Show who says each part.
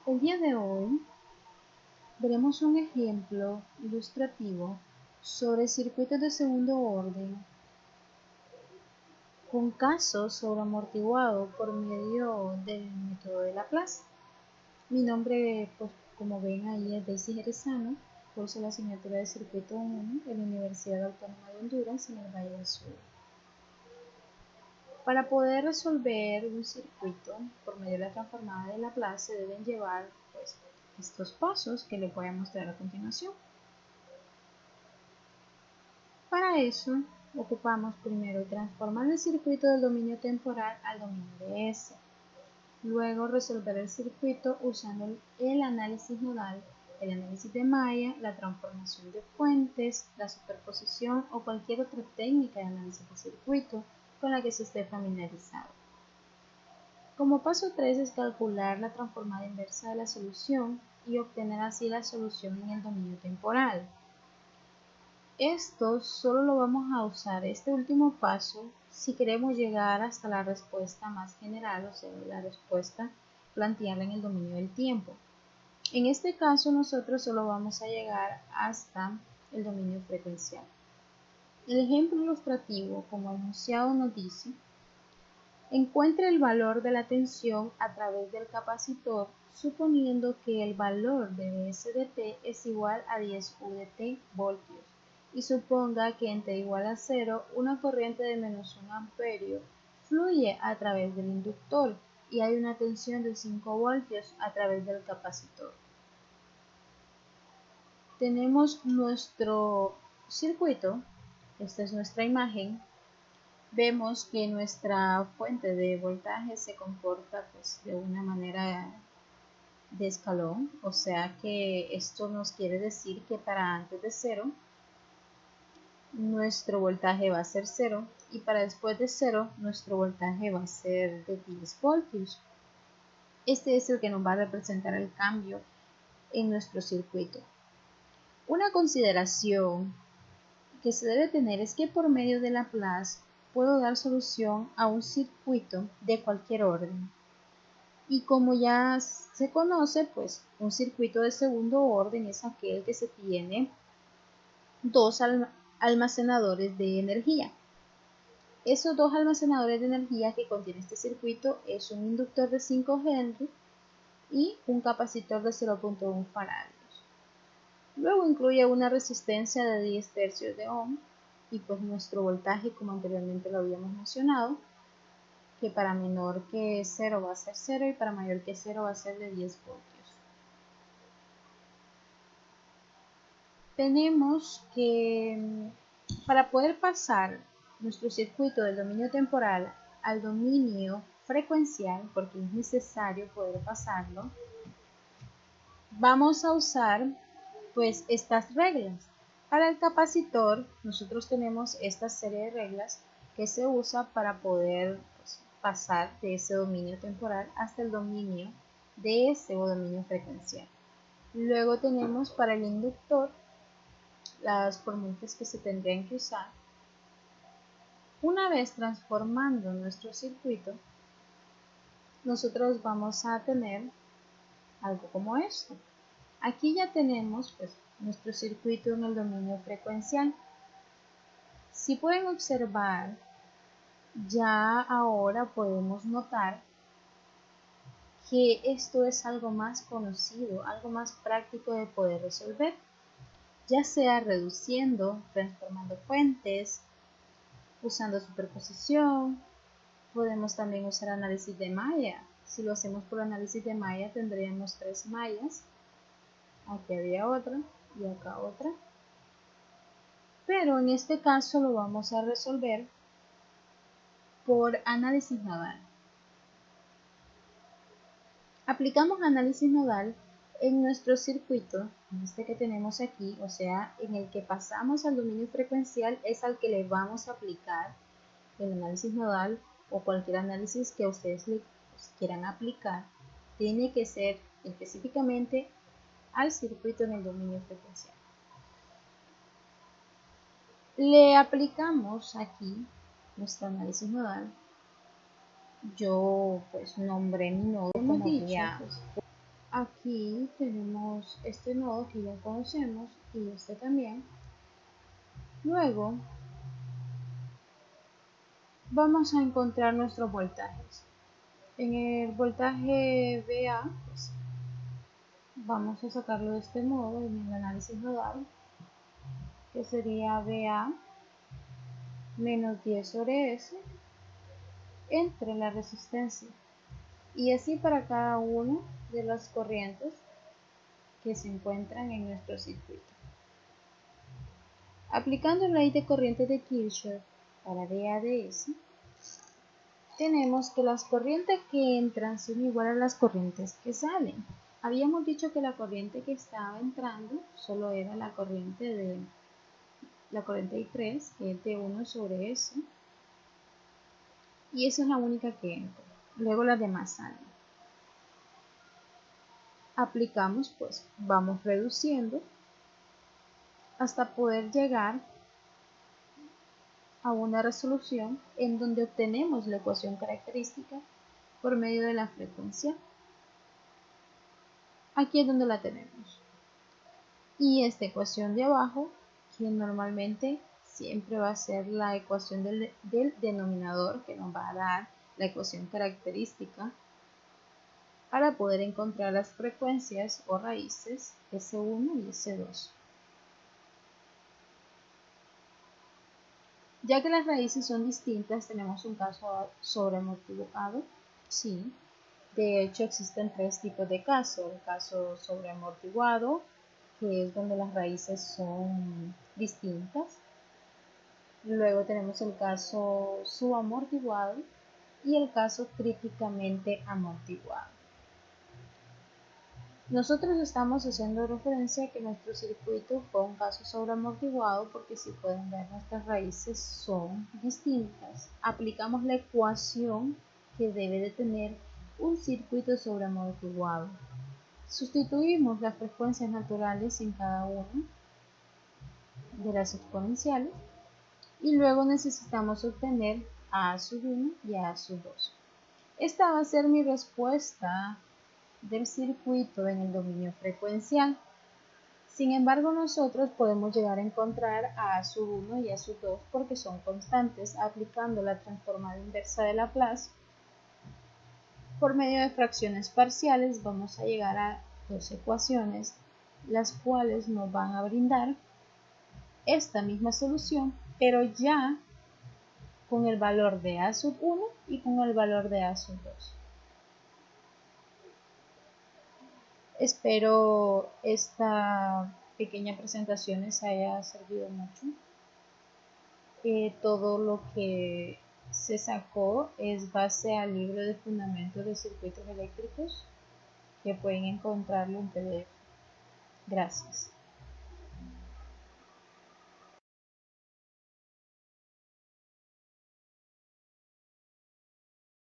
Speaker 1: El día de hoy veremos un ejemplo ilustrativo sobre circuitos de segundo orden con casos sobre amortiguado por medio del método de Laplace. Mi nombre, pues, como ven ahí, es Daisy Jerezano, curso la asignatura de Circuito 1 en la Universidad Autónoma de Honduras en el Valle del Sur. Para poder resolver un circuito por medio de la transformada de Laplace se deben llevar estos pasos que les voy a mostrar a continuación. Para eso ocupamos primero transformar el circuito del dominio temporal al dominio de S. Luego resolver el circuito usando el análisis nodal, el análisis de malla, la transformación de fuentes, la superposición o cualquier otra técnica de análisis de circuito con la que se esté familiarizado. Como paso 3 es calcular la transformada inversa de la solución y obtener así la solución en el dominio temporal. Esto solo lo vamos a usar, este último paso, si queremos llegar hasta la respuesta más general, o sea, la respuesta planteada en el dominio del tiempo. En este caso nosotros solo vamos a llegar hasta el dominio frecuencial. El ejemplo ilustrativo, como enunciado, nos dice: encuentre el valor de la tensión a través del capacitor suponiendo que el valor de Vs de t es igual a 10 U de t voltios y suponga que en t igual a 0 una corriente de menos 1 amperio fluye a través del inductor y hay una tensión de 5 voltios a través del capacitor. Tenemos nuestro circuito, esta es nuestra imagen. Vemos que nuestra fuente de voltaje se comporta de una manera de escalón, o sea que esto nos quiere decir que para antes de 0 nuestro voltaje va a ser 0 y para después de 0 nuestro voltaje va a ser de 10 voltios. Este es el que nos va a representar el cambio en nuestro circuito. Una consideración que se debe tener es que por medio de Laplace puedo dar solución a un circuito de cualquier orden. Y como ya se conoce, pues un circuito de segundo orden es aquel que se tiene dos almacenadores de energía. Esos dos almacenadores de energía que contiene este circuito es un inductor de 5 Henry y un capacitor de 0.1 faradios. Luego incluye una resistencia de 10 tercios de ohm y pues nuestro voltaje, como anteriormente lo habíamos mencionado, que para menor que 0 va a ser 0 y para mayor que 0 va a ser de 10 voltios. Tenemos que para poder pasar nuestro circuito del dominio temporal al dominio frecuencial, porque es necesario poder pasarlo, vamos a usar pues estas reglas. Para el capacitor nosotros tenemos esta serie de reglas que se usa para poder pasar de ese dominio temporal hasta el dominio de ese o dominio frecuencial. Luego tenemos para el inductor las fórmulas que se tendrían que usar. Una vez transformando nuestro circuito, nosotros vamos a tener algo como esto. Aquí ya tenemos nuestro circuito en el dominio frecuencial. Si pueden observar, ya ahora podemos notar que esto es algo más conocido, algo más práctico de poder resolver, ya sea reduciendo, transformando fuentes, usando superposición. Podemos también usar análisis de malla. Si lo hacemos por análisis de malla tendríamos 3 mallas. Aquí había otra y acá otra. Pero en este caso lo vamos a resolver por análisis nodal. Aplicamos análisis nodal en nuestro circuito, en este que tenemos aquí, o sea, en el que pasamos al dominio frecuencial, es al que le vamos a aplicar el análisis nodal o cualquier análisis que ustedes le quieran aplicar. Tiene que ser específicamente al circuito en el dominio frecuencial. Le aplicamos aquí nuestro análisis nodal. Yo nombré mi nodo como guía Aquí tenemos este nodo que ya conocemos y este también. Luego vamos a encontrar nuestros voltajes. En el voltaje VA, pues, vamos a sacarlo de este modo en el análisis nodal, que sería VA menos 10 sobre S entre la resistencia. Y así para cada una de las corrientes que se encuentran en nuestro circuito. Aplicando la ley de corriente de Kirchhoff para VA/DS, tenemos que las corrientes que entran son iguales a las corrientes que salen. Habíamos dicho que la corriente que estaba entrando solo era la corriente I3, que es de 1 sobre S, y esa es la única que entra. Luego las demás salen. Aplicamos, pues vamos reduciendo hasta poder llegar a una resolución en donde obtenemos la ecuación característica por medio de la frecuencia. Aquí es donde la tenemos. Y esta ecuación de abajo, que normalmente siempre va a ser la ecuación del denominador, que nos va a dar la ecuación característica para poder encontrar las frecuencias o raíces S1 y S2. Ya que las raíces son distintas, tenemos un caso sobreamortiguado. Sí, de hecho existen tres tipos de caso. El caso sobreamortiguado, que es donde las raíces son distintas. Luego tenemos el caso subamortiguado y el caso críticamente amortiguado. Nosotros estamos haciendo referencia a que nuestro circuito fue un caso sobreamortiguado porque, si pueden ver, nuestras raíces son distintas. Aplicamos la ecuación que debe de tener un circuito sobreamortiguado. Sustituimos las frecuencias naturales en cada una de las exponenciales y luego necesitamos obtener a sub 1 y a sub 2. Esta va a ser mi respuesta del circuito en el dominio frecuencial. Sin embargo, nosotros podemos llegar a encontrar a sub 1 y a sub 2 porque son constantes. Aplicando la transformada inversa de Laplace por medio de fracciones parciales, vamos a llegar a dos ecuaciones, las cuales nos van a brindar esta misma solución, pero ya con el valor de a sub 1 y con el valor de a sub 2. Espero esta pequeña presentación les haya servido mucho. Todo lo que se sacó es base al libro de fundamentos de circuitos eléctricos, que pueden encontrarlo en PDF. Gracias.